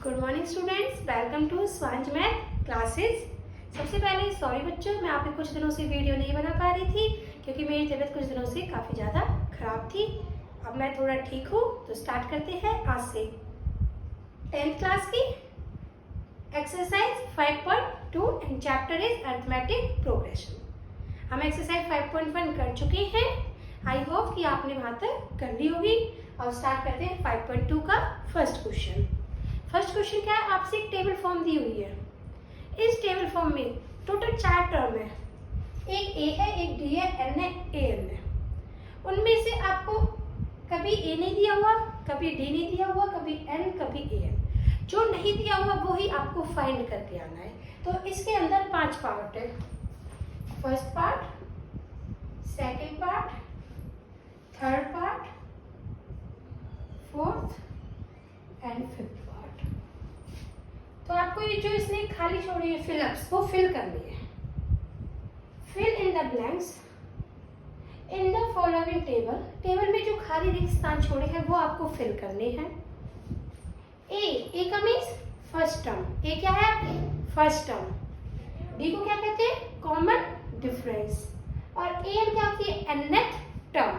Good morning students, welcome to स्वांज math classes. सबसे पहले सॉरी बच्चों, मैं आपके कुछ दिनों से वीडियो नहीं बना पा रही थी क्योंकि मेरी तबीयत कुछ दिनों से काफ़ी ज़्यादा ख़राब थी। अब मैं थोड़ा ठीक हूँ, तो स्टार्ट करते हैं आज से 10th क्लास की exercise 5.2 and chapter is arithmetic progression. हम एक्सरसाइज 5.1 कर चुके हैं। आई होप कि आपने वहाँ तक कर ली होगी। और स्टार्ट करते हैं 5.2 का फर्स्ट क्वेश्चन। फर्स्ट क्वेश्चन क्या है, आपसे एक टेबल फॉर्म दी हुई है। इस टेबल फॉर्म में टोटल 4 टर्म है, एक ए है, एक डी है, एन है, ए एन है। उनमें से आपको कभी ए नहीं दिया हुआ, कभी डी नहीं दिया हुआ, कभी एन, कभी ए एन। जो नहीं दिया हुआ वो ही आपको फाइंड करके आना है। तो इसके अंदर 5 पार्ट है। First part, second part, third part, fourth and fifth part. तो आपको ये जो इसने खाली छोड़ी है फिलअप्स, वो फिल करनी है। Fill in the blanks in the following table. Table में जो खाली रिक्त स्थान छोड़े हैं वो आपको फिल करने हैं। ए का मीन्स फर्स्ट टर्म। ए क्या है आपकी फर्स्ट टर्म। डी को क्या कहते हैं, कॉमन डिफरेंस। और ए एन क्या होती है, एनथ टर्म।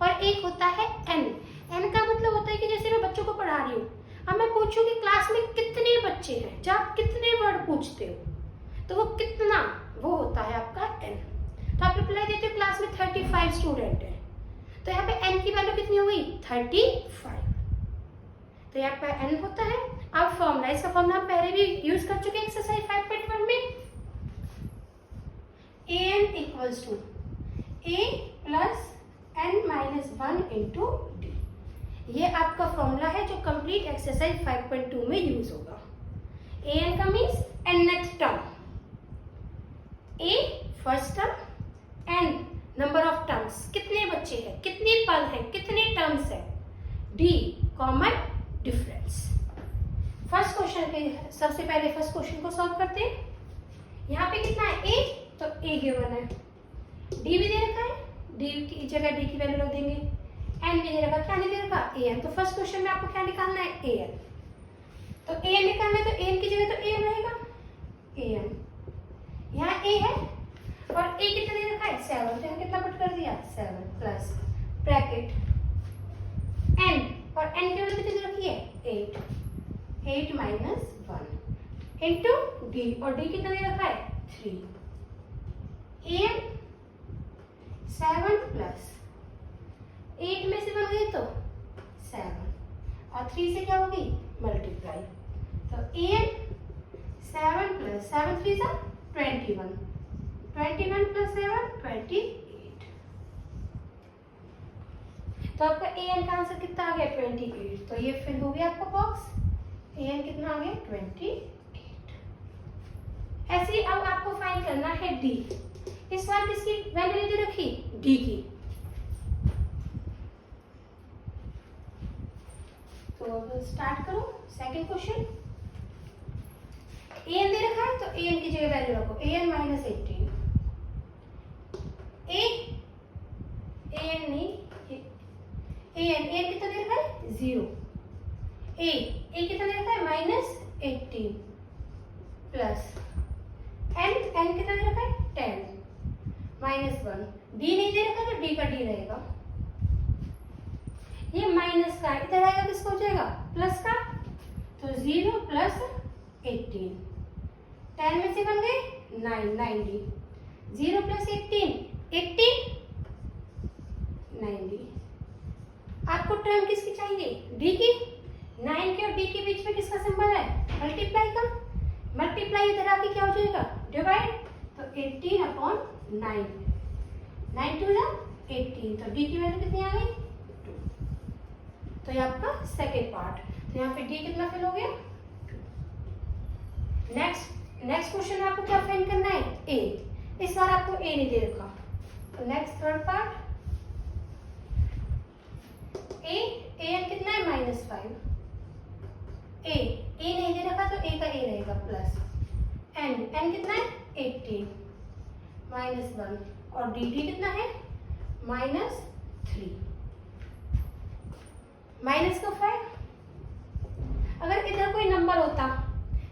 और एक होता है एन। एन का मतलब होता है कि जैसे मैं बच्चों को पढ़ा रही हूँ, अब मैं पूछूं कि क्लास में कितने बच्चे हैं, जब आप कितने वर्ड पूछते हो तो वो कितना, वो होता है आपका एन। तो आप रिप्लाई देते हो क्लास में 35 स्टूडेंट है, तो यहाँ पे एन की वैल्यू कितनी हो गई, 35। तो यहाँ पे एन होता है। अब फॉर्मूला, इसका फॉर्मूला हम पहले भी यूज कर चुके हैं एक्सरसाइज 5.1 में। A n equals to a plus n minus 1 into d. ये आपका फॉर्मूला है जो कंप्लीट एक्सरसाइज 5.2 में यूज होगा। ए एन का means nth term, A first term, N number of terms, कितने बच्चे हैं, कितने पद हैं, कितने टर्म्स हैं, D common difference. First question के सबसे पहले फर्स्ट क्वेश्चन को सॉल्व करते हैं। यहाँ पे कितना है, ए, तो ए गिवन है। डी भी दे रखा है, डी की जगह डी की वैल्यू रख देंगे। एन भी दे रखा, क्या नहीं दे रखा, ए एन। तो फर्स्ट क्वेश्चन में आपको क्या निकालना है, ए एन। तो ए एन निकालना है, तो ए एन की जगह तो ए एन रहेगा, ए एन। यहाँ ए है और ए कितना दे रखा है, 7। तो यहाँ कितना पुट कर दिया, 7 प्लस ब्रैकेट एन, और एन की वैल्यू कितनी दे रखी है, 8। 8 माइनस 1 इंटू डी, और डी कितना दे रखा है, 3। ए एन 7 प्लस 8 में से बन गई तो 7, और 3 से क्या होगी, मल्टीप्लाई। तो ए एन 7 प्लस 7 3 सा 21, 21 प्लस 7 28। तो आपका ए एन का आंसर कितना आ गया, 28। तो ये फिल हो गया आपका बॉक्स। ए एन कितना आ गया, 28। ऐसे ही अब आपको फाइंड करना है डी। इस बार किसकी वैल्यू दे रखी, डी की। तो अब स्टार्ट करो सेकंड क्वेश्चन। ए एन दे रखा है, तो ए एन की जगह वैल्यू रखो, A N minus 18। A N नहीं, ए एन कितना दे रखा है, 0। ए कितना दे रखा है, माइनस 18 प्लस एन कितना दे रखा है, 10 माइनस 1। डी नहीं दे रखा, तो डी का डी रहेगा। ये माइनस का इधर आएगा, किसका हो जाएगा, प्लस का। तो 0 प्लस 18, 10 में से बन गए 9, 90। 0 प्लस 18 80, 90। आपको टर्म किसकी चाहिए, डी की। 9 के और डी के बीच में किसका सिंबल है, मल्टीप्लाई का। मल्टीप्लाई इधर आके क्या हो जाएगा, डिवाइड। तो 18 अपॉन 9, 9 2 जा 18। तो डी की वैल्यू कितनी आ गई, 2। तो ये आपका सेकेंड पार्ट। तो यहाँ पे डी कितना फिल हो गया। नेक्स्ट क्वेश्चन में आपको क्या फाइंड करना है, ए। इस बार आपको ए नहीं दे रखा। तो next third part, A N कितना है, -5। ए नहीं दे रखा, तो ए का ए रहेगा प्लस एन कितना है, 18 माइनस 1, और डी कितना है, -3। माइनस का 5, अगर इधर कोई नंबर होता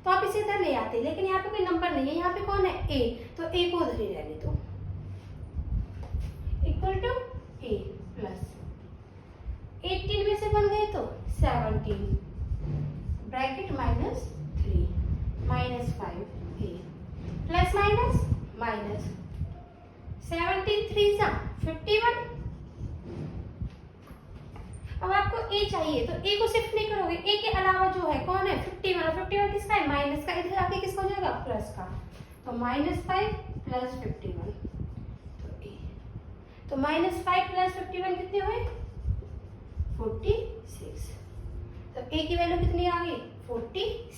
तो आप इसे इधर ले आते, लेकिन यहाँ पे कोई नंबर नहीं है, यहाँ पे कौन है ए, तो ए को उधर ही रहने दो, इक्वल टू ए प्लस 18 में से बन गए तो 17 ब्रैकेट माइनस 3 माइनस 5 ए प्लस माइनस माइनस 17 3 जा 51। अब आपको ए चाहिए तो ए को शिफ्ट नहीं करोगे, ए के अलावा जो है कौन है 51, और 51 किसका है माइनस का, इधर आके किसका हो जाएगा प्लस का, तो -5 प्लस 51 तो ए, तो -5 प्लस 51 कितने हुए 46, तो ए की वैल्यू कितनी आ गई 46।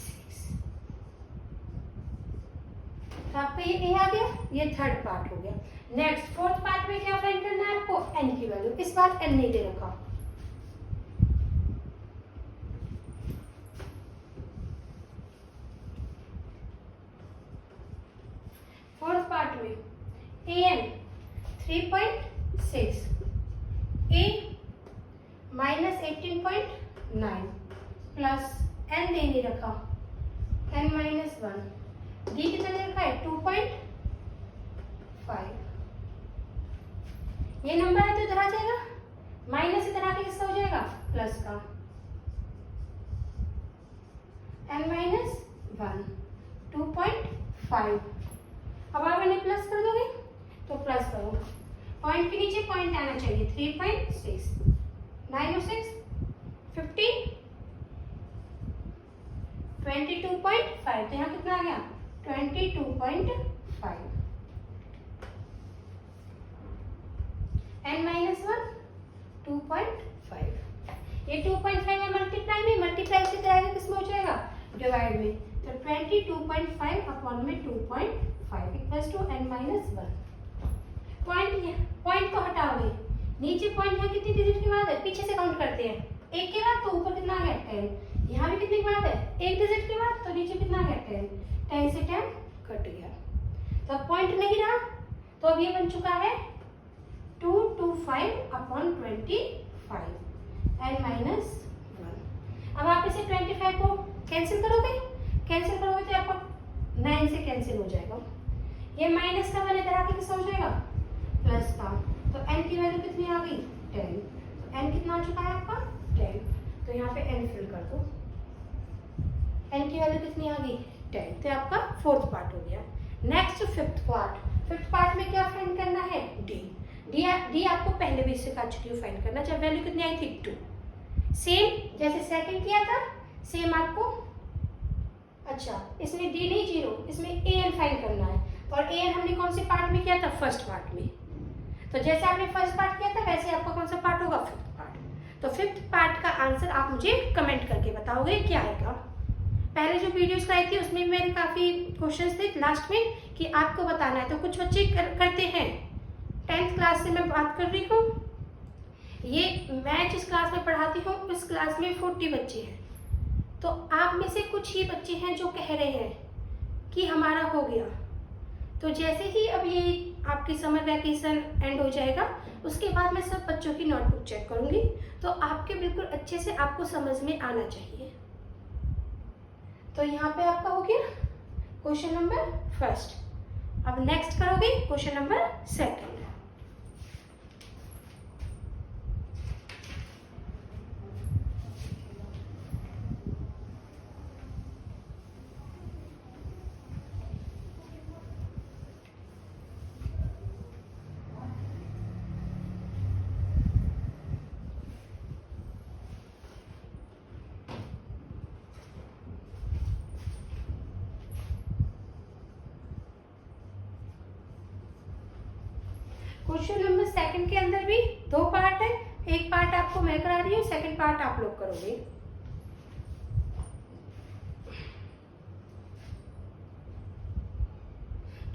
तो आपका ये ए आ गया, ये थर्ड पार्ट हो गया। नेक्स्ट फोर्थ पार्ट में क्या फाइंड करना है आपको, एन की वैल्यू, इस बार एन नहीं दे रखा। फोर्थ पार्ट में a N 3.6 A -18.9 plus N दे नहीं रखा n -1 डी कितना दे रखा है 2.5। ये नंबर है तो इधर आ जाएगा, माइनस इधर आके किसका हो जाएगा प्लस का, n - 1 2.5। अब आप इन्हें प्लस कर दोगे तो प्लस करो, पॉइंट के नीचे पॉइंट आना चाहिए, 3.6 9 और 6 15 22.5, तो यहाँ कितना आ गया 22.5 n - 1 2.5। ये 2.5 में मल्टीप्लाई से जाएगा किसमें हो जाएगा डिवाइड में, तो 22.5 अपॉन में 2.5 इक्वल्स टू n - 1। पॉइंट को हटाओगे, नीचे पॉइंट यहाँ कितनी डिजिट के बाद है, पीछे से काउंट करते हैं, एक के बाद तो ऊपर कितना आ गया 10, यहाँ भी कितने के बाद है एक डिजिट के बाद, तो नीचे कितना आ गया 10, 10 से 10 कट गया, तो अब पॉइंट नहीं रहा, तो अब ये बन चुका है 225 अपॉन 25 n - 1। अब आप इसे 25 को कैंसिल करोगे तो आपको 9 से कैंसिल हो जाएगा, ये माइनस का वाले इधर आके किसका हो जाएगा प्लस का, तो n की वैल्यू कितनी आ गई 10, तो n कितना आ चुका है आपका 10, तो यहाँ पे n फिल कर दो, n की वैल्यू कितनी आ गई 10, तो आपका फोर्थ पार्ट हो गया। नेक्स्ट फिफ्थ पार्ट में क्या फाइंड करना है डी आपको पहले भी सिखा चुकी हूँ फाइंड करना, जब वैल्यू कितनी आई थी 2, सेम जैसे सेकंड किया था सेम आपको, अच्छा इसमें डी नहीं 0, इसमें ए एन फाइंड करना है, और ए एन हमने कौन से पार्ट में किया था फर्स्ट पार्ट में, तो जैसे आपने फर्स्ट पार्ट किया था वैसे आपका कौन सा पार्ट होगा फिफ्थ पार्ट। तो फिफ्थ पार्ट का आंसर आप मुझे कमेंट करके बताओगे क्या आएगा। पहले जो वीडियोस कराई थी उसमें मेरे काफ़ी क्वेश्चंस थे लास्ट में कि आपको बताना है, तो कुछ बच्चे करते हैं, 10th क्लास से मैं बात कर रही हूँ, ये मैं जिस क्लास में पढ़ाती हूँ उस क्लास में 40 बच्चे हैं, तो आप में से कुछ ही बच्चे हैं जो कह रहे हैं कि हमारा हो गया, तो जैसे ही अब ये आपकी समर वैकेशन एंड हो जाएगा उसके बाद मैं सब बच्चों की नोटबुक चेक करूँगी, तो आपके बिल्कुल अच्छे से आपको समझ में आना चाहिए। तो यहाँ पे आपका हो गया क्वेश्चन नंबर फर्स्ट, अब नेक्स्ट करोगे question number second. Question number second के अंदर भी 2 पार्ट है, एक पार्ट आपको मैं करा रही हूँ, सेकंड पार्ट आप लोग करोगे।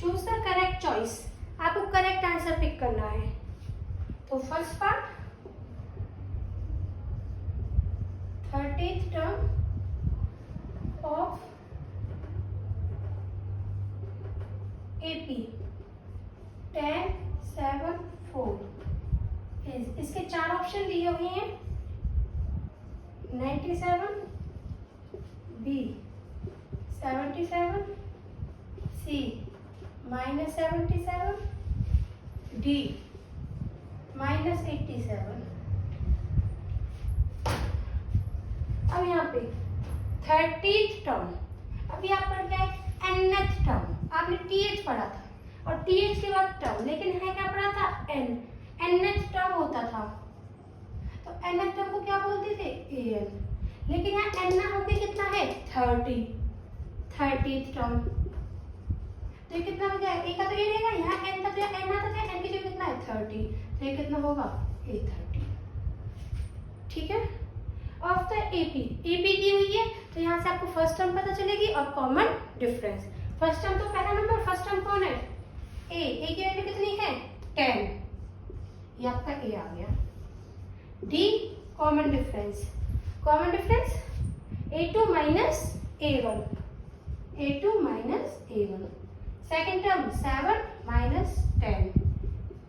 चूज द करेक्ट चॉइस, आपको करेक्ट आंसर पिक करना है। तो first part 30th term of AP 10 7 4, इसके 4 ऑप्शन दिए हुए हैं 97 B 77, C -77, D -87। अब यहाँ पे 30th टर्म, अब यहाँ पर क्या है nth टर्म, आपने th पढ़ा था और th के बाद टर्म, लेकिन है क्या पढ़ा था n, nth टर्म होता था, तो nth टर्म को क्या बोलते थे an, लेकिन यहाँ n ना होके कितना है 30th टर्म, तो ये कितना हो गया, एक का तो ये रहेगा, यहाँ n था तो n आता था, n की जगह कितना है 30, तो ये कितना होगा a30। ठीक है, आफ्टर AP दी हुई है तो यहाँ से आपको फर्स्ट टर्म पता चलेगी और कॉमन डिफरेंस। फर्स्ट टर्म तो पहला नंबर, फर्स्ट टर्म कौन है A की वैल्यू कितनी है 10, ये आपका A आ गया। D common difference A2 minus A1, second term 7 minus 10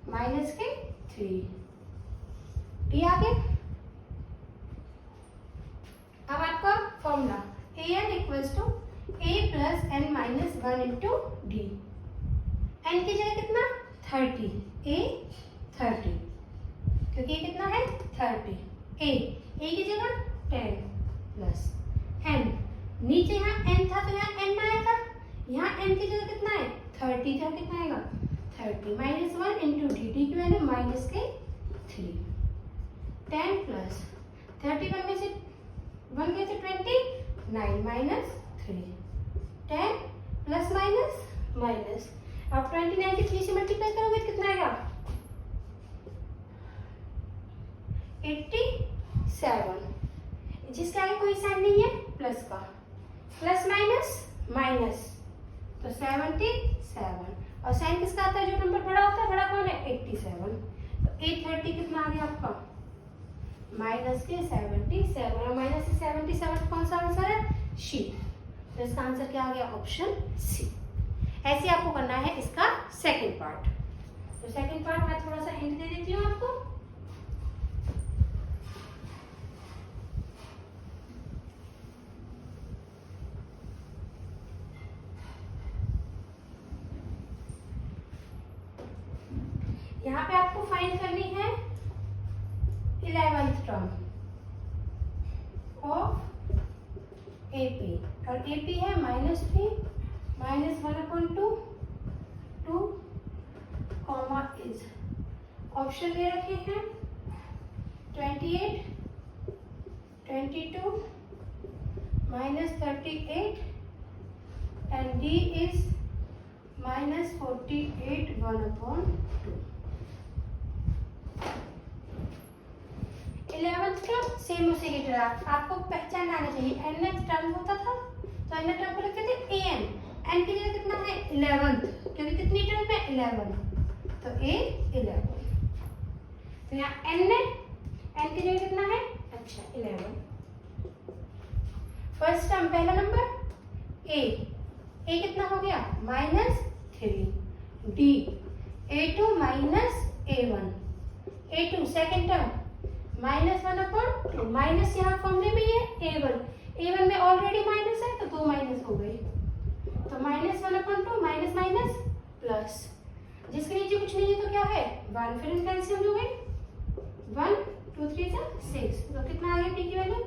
minus के 3, D आ गया। अब आपका formula an equals to a plus n minus 1 into D, n की जगह कितना 30, a 30, क्योंकि ये कितना है 30, a की जगह 10 प्लस n, नीचे यहाँ n था तो यहाँ n आया था, यहाँ n की जगह कितना है 30 था, कितना आएगा 30 माइनस 1 इंटू डी, डी की वैल्यू माइनस के 3, 10 प्लस 31 में से 1 कैसे 29 माइनस 3, 10 प्लस माइनस, अब 29 के 3 से मल्टीप्लाई करोगे तो कितना आएगा 87, जिसके आगे कोई साइन नहीं है प्लस का, प्लस माइनस तो 77, और साइन किसका आता है, जो नंबर बड़ा होता है, बड़ा कौन है 87, तो 830 कितना आ गया आपका माइनस के 77, और माइनस के 77 कौन सा आंसर है सी, तो इसका आंसर क्या आ गया ऑप्शन सी। ऐसे आपको करना है इसका सेकंड पार्ट, तो सेकंड पार्ट मैं थोड़ा सा हिंट दे देती हूँ आपको। यहाँ पे आपको फाइंड करनी है 11th टर्म ऑफ AP, और AP है -3 माइनस 1/2 2 कॉमा इज, ऑप्शन दे रखे हैं 28 22 -38 and D is -48 1/2। 11th term same उसी की तरह आपको पहचान आना चाहिए, nth टर्म होता था तो nth टर्म को लिखते थे an, n की जगह कितना है 11th, क्योंकि कितनी टर्म है 11, तो a 11, तो यहाँ n की जगह कितना है अच्छा 11। फर्स्ट टर्म पहला नंबर a कितना हो गया -3, d a2 minus a1, a2 second term -1/2, minus यहाँ फॉर्मूले में है a1 में ऑलरेडी माइनस है तो 2 माइनस हो गई, तो -1/2 माइनस प्लस, जिसके नीचे कुछ नहीं है तो क्या है 1, फिर इनका एलसीएम जो गई 1 2 3 6, तो कितना आ गया टी की वैल्यू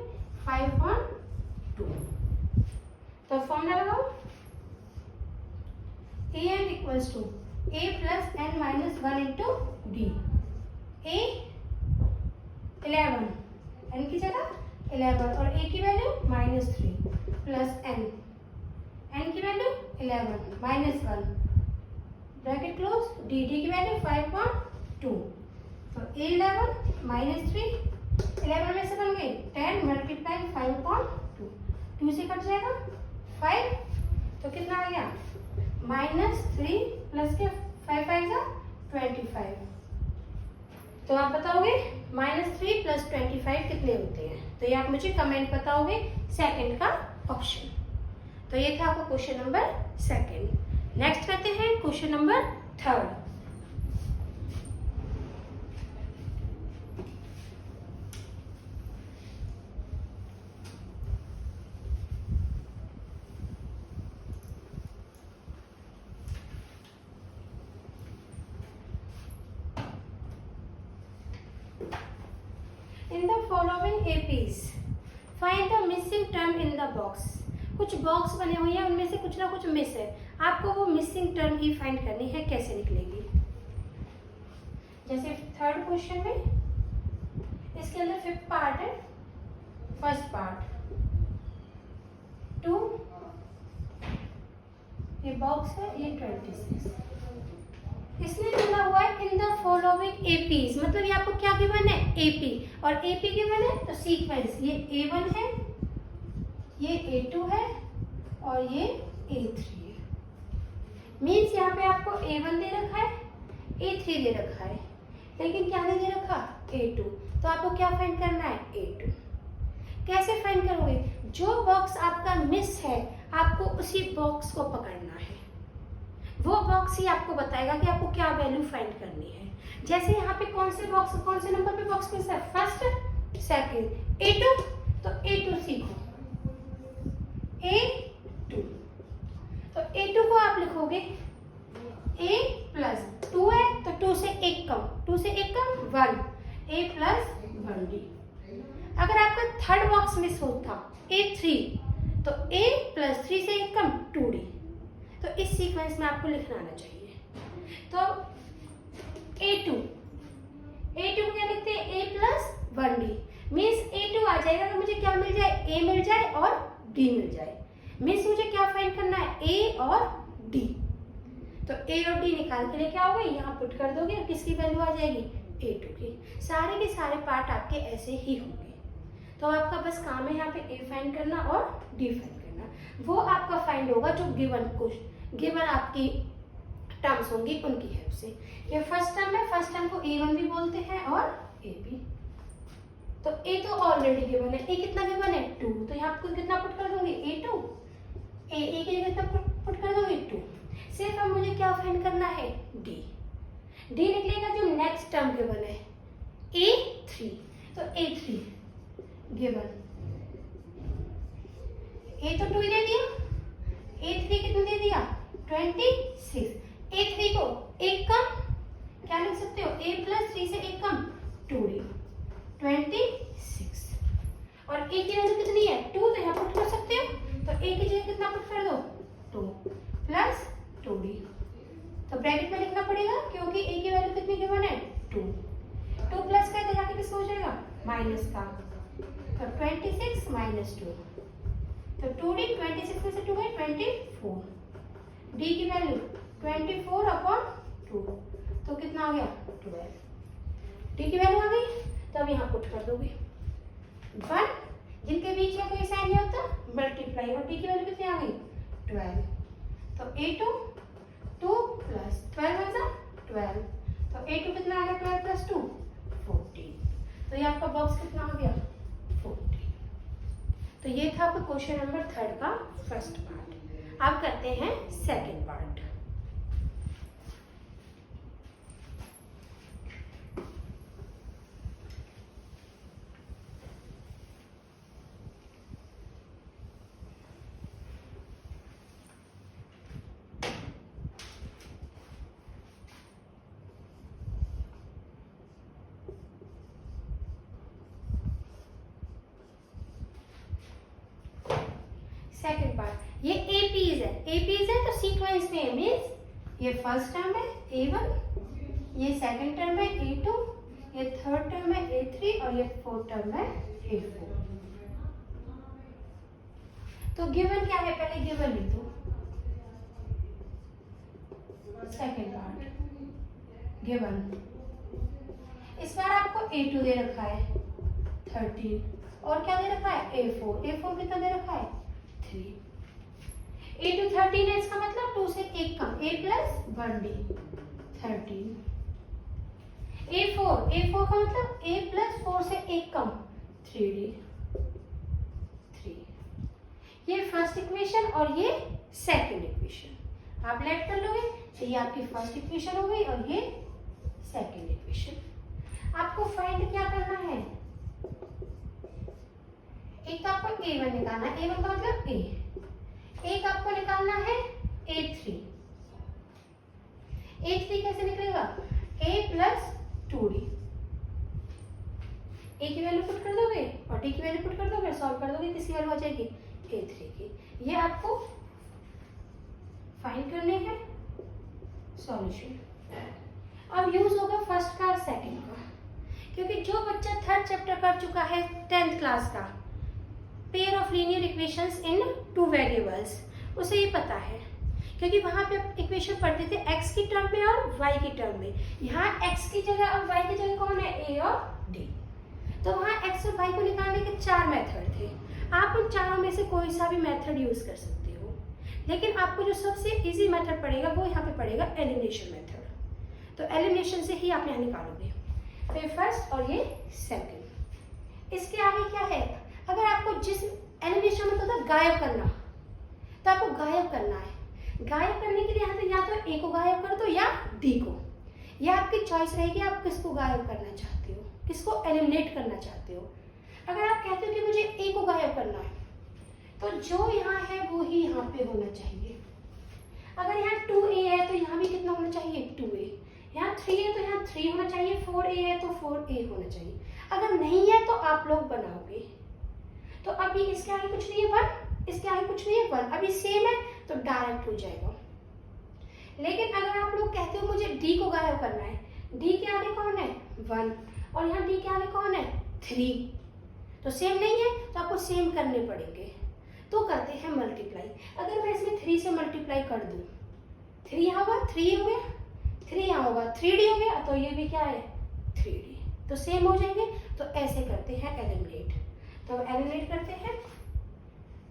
5/2। तो फॉर्मूला लगाओ an equals to a plus n minus 1 into D, a 11, n की जगह 11 और a की वैल्यू -3 प्लस n की वैल्यू 11 -1 ब्रैकेट क्लोज, d की वैल्यू 5/2, तो a11 -3, 11 में से बन गई 10 मल्टीप्लाई 5/2, 2 से कट जाएगा 5, तो कितना आ गया -3 प्लस के 5 25, तो आप बताओगे -3 प्लस 25 कितने होते हैं, तो ये आप मुझे कमेंट बताओगे सेकंड का ऑप्शन। तो ये था आपका क्वेश्चन नंबर सेकंड। नेक्स्ट करते हैं question number third. in the following APs find the missing term in the box. कुछ बॉक्स बने हुए हैं, उनमें से कुछ ना कुछ मिस है, आपको वो मिसिंग टर्म ही फाइंड करनी है। कैसे निकलेगी? जैसे थर्ड क्वेश्चन में इसके अंदर फिफ्थ पार्ट है, फर्स्ट पार्ट 2, ये बॉक्स है, ये 26, इसमें मिला हुआ है इन द फॉलोइंग एपीज, मतलब ये आपको क्या गिवन है? एपी, और एपी गिवन है तो सीक्वेंस, ये A1 है, ये A2 है और ये A3 है। मीन्स यहाँ पे आपको A1 दे रखा है, A3 दे रखा है, लेकिन क्या नहीं दे रखा? A2। तो आपको क्या फाइंड करना है? A2। कैसे फाइंड करोगे? जो बॉक्स आपका मिस है आपको उसी बॉक्स को पकड़ना है, वो बॉक्स ही आपको बताएगा कि आपको क्या वैल्यू फाइंड करनी है। जैसे यहाँ पे कौन से नंबर पे बॉक्स मिस है? फर्स्ट, सेकंड, A2, तो A2 सीखो, A2, तो A2 को आप लिखोगे A प्लस 2 है तो 2 से 1 कम, 2 से 1 कम 1, A प्लस 1D। अगर आपका थर्ड बॉक्स मिस होता A3 तो A प्लस 3 से 1 कम 2D। तो इस सीक्वेंस में आपको लिखना आना चाहिए। तो A2 को क्या लिखते हैं? A plus 1D, means A2 आ जाएगा तो मुझे क्या मिल जाए? A मिल जाए और D मिल जाए। मीन्स मुझे क्या फाइंड करना है? A और D। तो A और D निकाल के लेके आओगे, यहाँ पुट कर दोगे और किसकी वैल्यू आ जाएगी? A2 की। सारे के सारे पार्ट आपके ऐसे ही होंगे। तो आपका बस काम है यहाँ पे A फाइंड करना और D फाइंड करना। वो आपका फाइंड होगा जो गिवन आपकी टर्म्स होंगी उनकी हेल्प से। ये फर्स्ट टर्म है, फर्स्ट टर्म को A1 भी बोलते हैं और AB। तो A तो ऑलरेडी गिवन है, A कितना गिवन है? 2, तो यहाँ आपको कितना पुट कर दोगे? A2। A के लिए कितना पुट कर दोगे? 2। सिर्फ अब मुझे क्या फाइंड करना है? D निकलेगा जो नेक्स्ट टर्म गिवन है A3। तो A3 गिवन, A तो 2 दे दिया, A3 कितना दे दिया? 26। A3 को 1 कम क्या लिख सकते हो? A प्लस 3 से 1 कम 2D, 26। और A की वैल्यू कितनी है? 2, तो यहाँ पुट कर सकते हो। तो A की जगह कितना पुट कर दो? 2 प्लस 2D। तो ब्रैकेट में लिखना पड़ेगा क्योंकि A की वैल्यू कितनी गिवन है? 2 प्लस का जाके किसका हो जाएगा? माइनस का। तो 26 माइनस 2, तो 2D, 26 में से 2 है 24। D की वैल्यू 24/2, तो कितना आ गया? 12। D की वैल्यू आ गई, तो अब यहाँ पुट कर दोगे 1, जिनके बीच में कोई साइन नहीं होता मल्टीप्लाई, और D की वैल्यू कितनी आ गई? 12। तो A2 2 प्लस 12 है 12, तो A2 कितना आ गया? 12 प्लस 2 14। तो ये आपका बॉक्स कितना आ गया? 14। तो ये था आपका क्वेश्चन नंबर 3 का फर्स्ट पार्ट। अब करते हैं सेकंड पार्ट। सेकंड पार्ट, ये एपीज है तो सीक्वेंस में मीन्स ये फर्स्ट टर्म है A1, ये सेकंड टर्म है A2, ये थर्ड टर्म है A3 और ये फोर्थ टर्म है A4। तो गिवन क्या है? पहले गिवन लिख दो। सेकंड पार्ट गिवन, इस बार आपको A2 दे रखा है 13 और क्या दे रखा है? A4 कितना दे रखा है? 3। A2 13 है, इसका मतलब 2 से 1 कम, A प्लस 1D 13। A4 का मतलब A प्लस 4 से 1 कम 3D 3। ये फर्स्ट इक्वेशन और ये सेकंड इक्वेशन आप लेट कर लोगे, तो ये आपकी फर्स्ट इक्वेशन हो गई और ये सेकंड इक्वेशन। आपको फाइंड क्या करना है? एक तो आपको A1 निकालना है, A1 का मतलब A, एक आपको निकालना है A3। A3 कैसे निकलेगा? A plus 2D। ए की वैल्यू पुट कर दोगे और डी की वैल्यू पुट कर दोगे, सॉल्व कर दोगे, किसकी वैल्यू आ जाएगी, A3 की। ये आपको फाइंड करने हैं सॉल्यूशन। अब यूज होगा फर्स्ट का और सेकंड का, क्योंकि जो बच्चा थर्ड चैप्टर कर चुका है 10th क्लास का, pair of linear equations in 2 variables, उसे ये पता है, क्योंकि वहां पे इक्वेशन पढ़ते थे x की टर्म में और y की टर्म में। यहाँ x की जगह और y की जगह कौन है, a और d। तो वहाँ x और y को निकालने के 4 मेथड थे। आप उन चारों में से कोई सा भी मेथड यूज कर सकते हो, लेकिन आपको जो सबसे इजी मेथड पड़ेगा वो यहाँ पे पड़ेगा एलिमिनेशन मेथड। तो एलिमिनेशन से ही आप यहाँ निकालोगे। तो ये फर्स्ट और ये सेकंड। इसके आगे क्या है, अगर आपको जिस एलिमिनेशन में होता है गायब करना, तो आपको गायब करना है। गायब करने के लिए यहाँ पे या तो ए को गायब कर दो या डी को, या आपकी चॉइस रहेगी आप किसको गायब करना चाहते हो, किसको एलिमिनेट करना चाहते हो। अगर आप कहते हो कि मुझे ए को गायब करना है, तो जो यहाँ है वो ही यहाँ पे होना चाहिए। अगर यहाँ 2a है तो यहाँ भी कितना होना चाहिए, 2a। यहाँ 3 है तो यहाँ 3 होना चाहिए, 4a है तो 4a होना चाहिए। अगर नहीं है तो आप लोग बनाओगे। तो अभी इसके आगे कुछ नहीं है 1, इसके आगे कुछ नहीं है 1, अभी सेम है तो डायरेक्ट हो जाएगा। लेकिन अगर आप लोग कहते हो मुझे डी को गायब करना है, डी के आगे कौन है 1 और यहाँ डी के आगे कौन है 3, तो सेम नहीं है तो आपको सेम करने पड़ेंगे। तो करते हैं मल्टीप्लाई। अगर मैं इसमें 3 से मल्टीप्लाई कर दूं, 3 यहाँ होगा 3 हो गया, 3 यहाँ होगा 3d हो गया, तो ये भी क्या है 3d, तो सेम हो जाएंगे। तो ऐसे करते हैं एलिमिनेट। तो एलिमिनेट करते हैं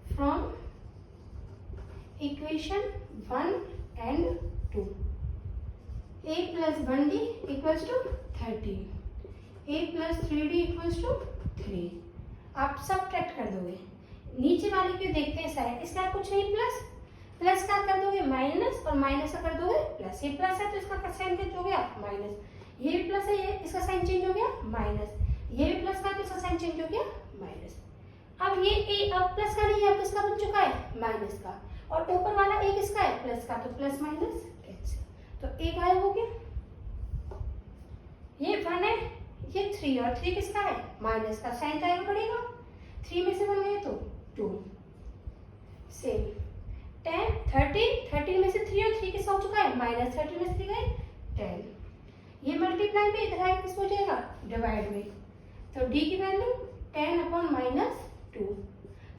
from equation 1 and 2, a plus 1d equals to 13, a plus 3d equals to 3। आप सब ट्रैक्ट कर दोगे। नीचे वाले के देखते हैं साइड, इसका कुछ नहीं प्लस, प्लस का कर दोगे माइनस और माइनस का कर दोगे प्लस। ये प्लस है तो इसका साइन चेंज हो गया माइनस, ये भी प्लस है, ये इसका साइन चेंज हो गया माइनस, ये भी प्लस का तो इसका साइन चेंज हो गया माइनस। अब ये ए अब प्लस का नहीं है, अब किसका बन चुका है माइनस का, और ऊपर वाला ए किसका है प्लस का, तो प्लस माइनस कैंसिल, तो ए गायब हो गया। ये 1 है, ये 3 और 3 किसका है माइनस का, साइन तो पड़ेगा, 3 में से 1 गए तो 2, सेम 10 13 में से 3 और 3 किसका हो चुका है माइनस, 13 में से 3 गए 10। ये मल्टीप्लाई में इधर आए किस हो जाएगा डिवाइड में, तो डी की वैल्यू 10 अपॉन माइनस 2,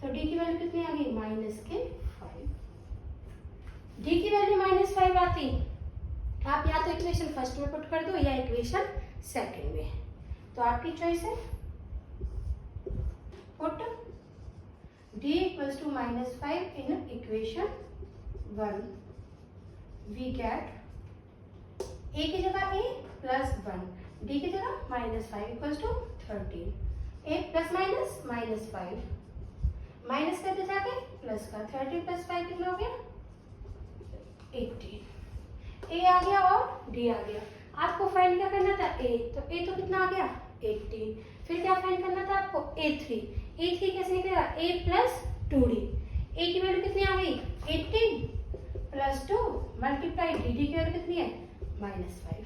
तो डी की वैल्यू कितनी आ गई माइनस के 5। डी की वैल्यू माइनस 5 आती, आप या तो इक्वेशन फर्स्ट में पुट कर दो या इक्वेशन सेकंड में, तो आपकी चॉइस है। Put d equals to minus 5 in equation 1, we get a की जगह a plus 1, d की जगह minus 5 equals to 13, a plus minus minus 5, minus करके जाके प्लस का 13 plus 5 कितना हो गया 18, a आ गया और d आ गया। आपको फाइंड क्या करना था a, तो a तो कितना आ गया 18, फिर क्या फाइंड करना था आपको a3 कैसे निकलेगा a प्लस 2d, a की वैल्यू कितनी आ गई 18 प्लस 2 मल्टीप्लाई dd की वैल्यू कितनी है माइनस 5,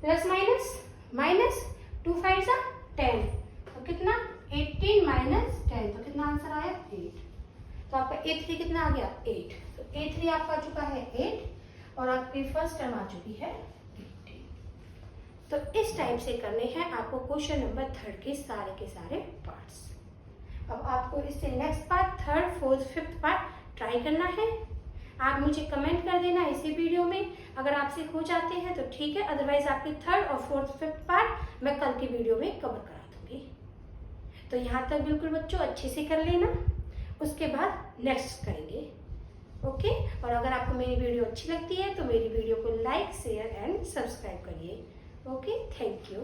प्लस माइनस माइनस 2 5 जा 10, तो कितना 18 माइनस 10, तो कितना आंसर आया 8। तो आपका a3 कितना आ गया 8, तो a3 आपका आ चुका है 8 और आपकी फर्स्ट टर्म आ चुकी है 18। तो इस टाइप से करने हैं आपको क्वेश्चन नंबर 3 के सारे पार्ट्स। अब आपको इससे next part 3rd 4th 5th part try करना है। आप मुझे कमेंट कर देना इसी वीडियो में, अगर आपसे हो जाते हैं तो ठीक है, अदरवाइज आपकी 3rd और 4th 5th पार्ट मैं कल की वीडियो में कवर करा दूंगी। तो यहाँ तक बिल्कुल बच्चों अच्छे से कर लेना, उसके बाद नेक्स्ट करेंगे। ओके, और अगर आपको मेरी वीडियो अच्छी लगती है तो मेरी वीडियो को लाइक शेयर एंड सब्सक्राइब करिए। Okay, thank you.